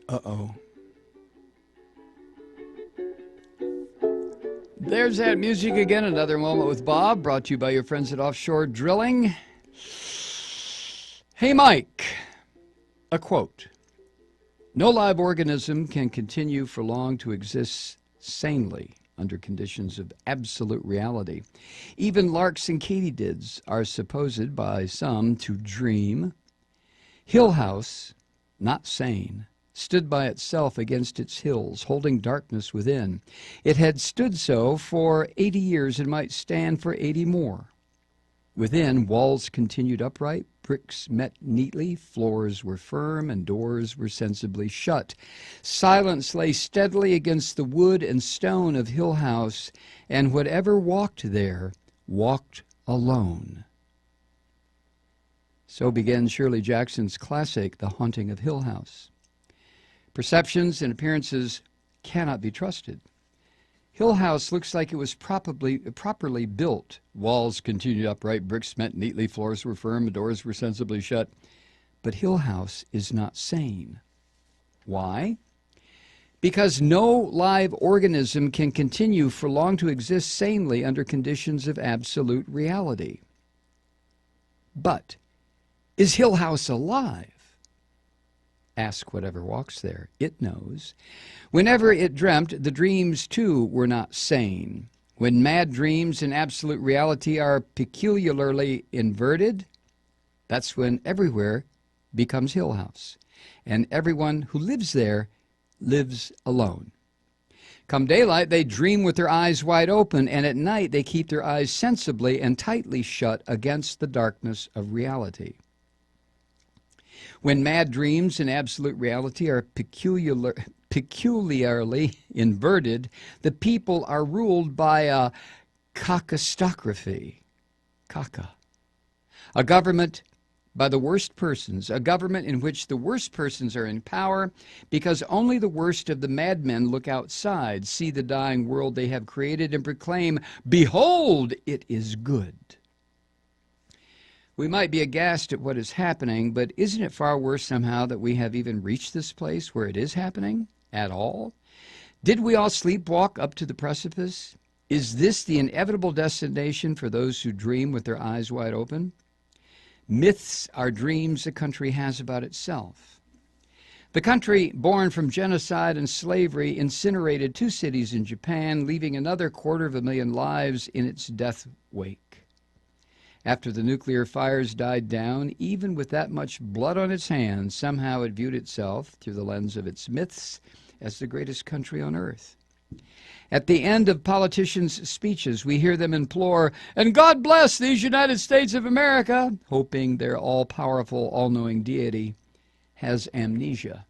Uh-oh. There's that music again. Another Moment with Bob, brought to you by your friends at Offshore Drilling. Hey, Mike. A quote. No live organism can continue for long to exist sanely under conditions of absolute reality. Even larks and katydids are supposed by some to dream. Hill House, not sane, stood by itself against its hills, holding darkness within. It had stood so for 80 years and might stand for 80 more. Within, walls continued upright, bricks met neatly, floors were firm, and doors were sensibly shut. Silence lay steadily against the wood and stone of Hill House, and whatever walked there walked alone. So began Shirley Jackson's classic, The Haunting of Hill House. Perceptions and appearances cannot be trusted. Hill House looks like it was properly built. Walls continued upright, bricks met neatly, floors were firm, and doors were sensibly shut. But Hill House is not sane. Why? Because no live organism can continue for long to exist sanely under conditions of absolute reality. But is Hill House alive? Ask whatever walks there. It knows. Whenever it dreamt, the dreams too were not sane. When mad dreams and absolute reality are peculiarly inverted, that's when everywhere becomes Hill House, and everyone who lives there lives alone. Come daylight, they dream with their eyes wide open, and at night they keep their eyes sensibly and tightly shut against the darkness of reality. When mad dreams and absolute reality are peculiarly inverted, the people are ruled by a kakistocracy, a government by the worst persons, a government in which the worst persons are in power because only the worst of the madmen look outside, see the dying world they have created, and proclaim, "Behold, it is good." We might be aghast at what is happening, but isn't it far worse somehow that we have even reached this place where it is happening at all? Did we all sleepwalk up to the precipice? Is this the inevitable destination for those who dream with their eyes wide open? Myths are dreams the country has about itself. The country, born from genocide and slavery, incinerated 2 cities in Japan, leaving another 250,000 lives in its death wake. After the nuclear fires died down, even with that much blood on its hands, somehow it viewed itself, through the lens of its myths, as the greatest country on earth. At the end of politicians' speeches, we hear them implore, "And God bless these United States of America," hoping their all-powerful, all-knowing deity has amnesia.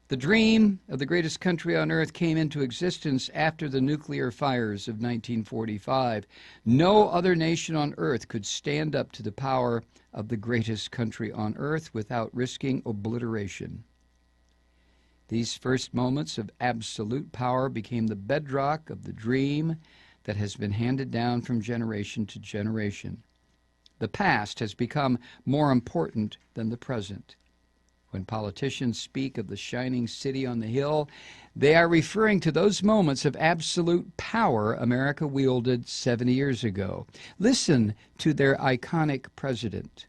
The dream of the greatest country on earth came into existence after the nuclear fires of 1945. No other nation on earth could stand up to the power of the greatest country on earth without risking obliteration. These first moments of absolute power became the bedrock of the dream that has been handed down from generation to generation. The past has become more important than the present. When politicians speak of the shining city on the hill, they are referring to those moments of absolute power America wielded 70 years ago. Listen to their iconic president.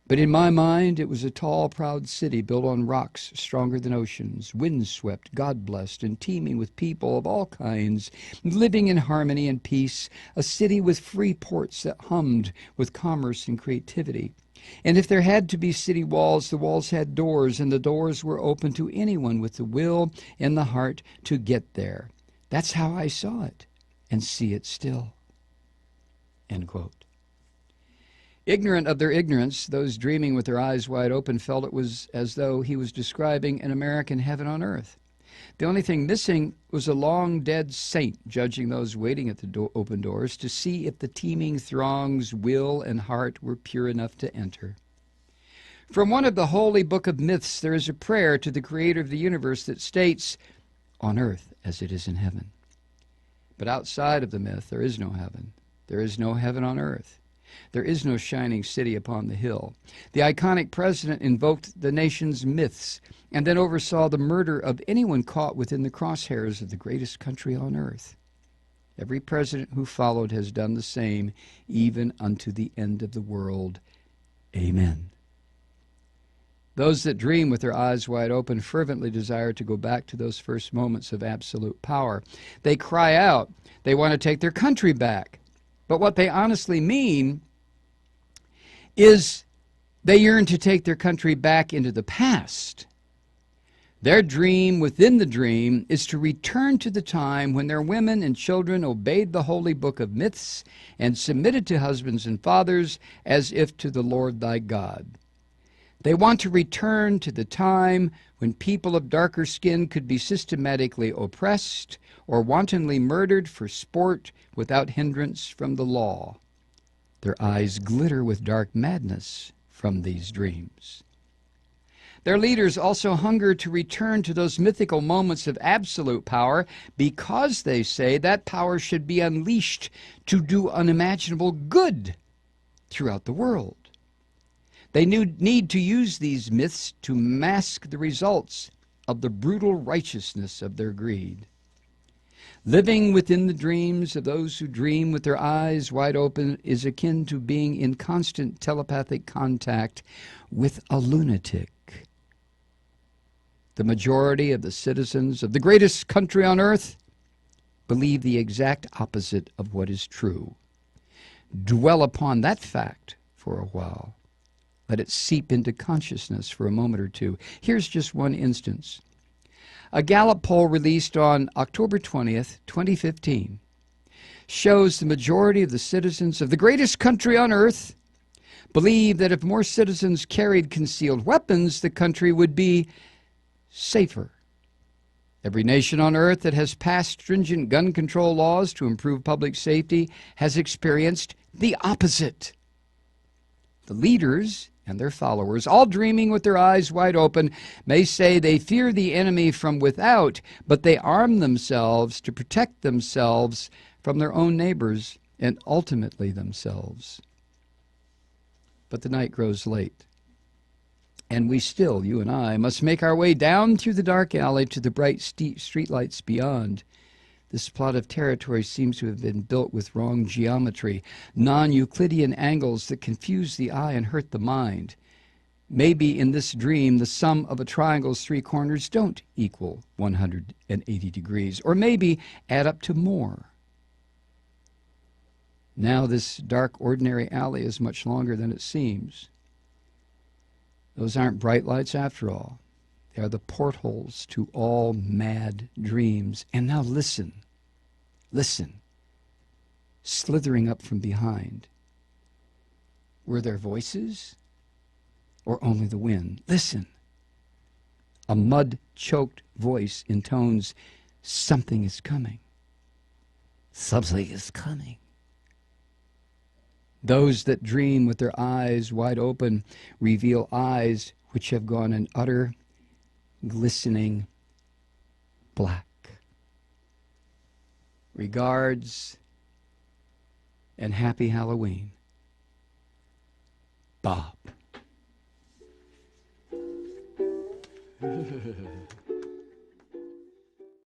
But in my mind, it was a tall, proud city built on rocks stronger than oceans, windswept, God-blessed, and teeming with people of all kinds, living in harmony and peace, a city with free ports that hummed with commerce and creativity. And if there had to be city walls, the walls had doors, and the doors were open to anyone with the will and the heart to get there. That's how I saw it, and see it still." End quote. Ignorant of their ignorance, those dreaming with their eyes wide open felt it was as though he was describing an American heaven on earth. The only thing missing was a long-dead saint judging those waiting at the open doors to see if the teeming throng's will and heart were pure enough to enter. From one of the holy book of myths, there is a prayer to the creator of the universe that states, "On earth as it is in heaven." But outside of the myth, there is no heaven. There is no heaven on earth. There is no shining city upon the hill. The iconic president invoked the nation's myths and then oversaw the murder of anyone caught within the crosshairs of the greatest country on earth. Every president who followed has done the same, even unto the end of the world. Amen. Those that dream with their eyes wide open fervently desire to go back to those first moments of absolute power. They cry out, they want to take their country back. But what they honestly mean is they yearn to take their country back into the past. Their dream within the dream is to return to the time when their women and children obeyed the holy book of myths and submitted to husbands and fathers as if to the Lord thy God. They want to return to the time when people of darker skin could be systematically oppressed or wantonly murdered for sport without hindrance from the law. Their eyes glitter with dark madness from these dreams. Their leaders also hunger to return to those mythical moments of absolute power because they say that power should be unleashed to do unimaginable good throughout the world. They need to use these myths to mask the results of the brutal righteousness of their greed. Living within the dreams of those who dream with their eyes wide open is akin to being in constant telepathic contact with a lunatic. The majority of the citizens of the greatest country on earth believe the exact opposite of what is true. Dwell upon that fact for a while. Let it seep into consciousness for a moment or two. Here's just one instance. A Gallup poll released on October 20th, 2015, shows the majority of the citizens of the greatest country on earth believe that if more citizens carried concealed weapons, the country would be safer. Every nation on earth that has passed stringent gun control laws to improve public safety has experienced the opposite. The leaders and their followers, all dreaming with their eyes wide open, may say they fear the enemy from without, but they arm themselves to protect themselves from their own neighbors and ultimately themselves. But the night grows late, and we still, you and I, must make our way down through the dark alley to the bright streetlights beyond. This plot of territory seems to have been built with wrong geometry, non-Euclidean angles that confuse the eye and hurt the mind. Maybe in this dream, the sum of a triangle's three corners don't equal 180 degrees, or maybe add up to more. Now this dark, ordinary alley is much longer than it seems. Those aren't bright lights after all. They are the portholes to all mad dreams. And now listen, listen, slithering up from behind. Were there voices or only the wind? Listen. A mud-choked voice intones, something is coming. Something is coming. Those that dream with their eyes wide open reveal eyes which have gone in utter glistening black. Regards and happy Halloween, Bob.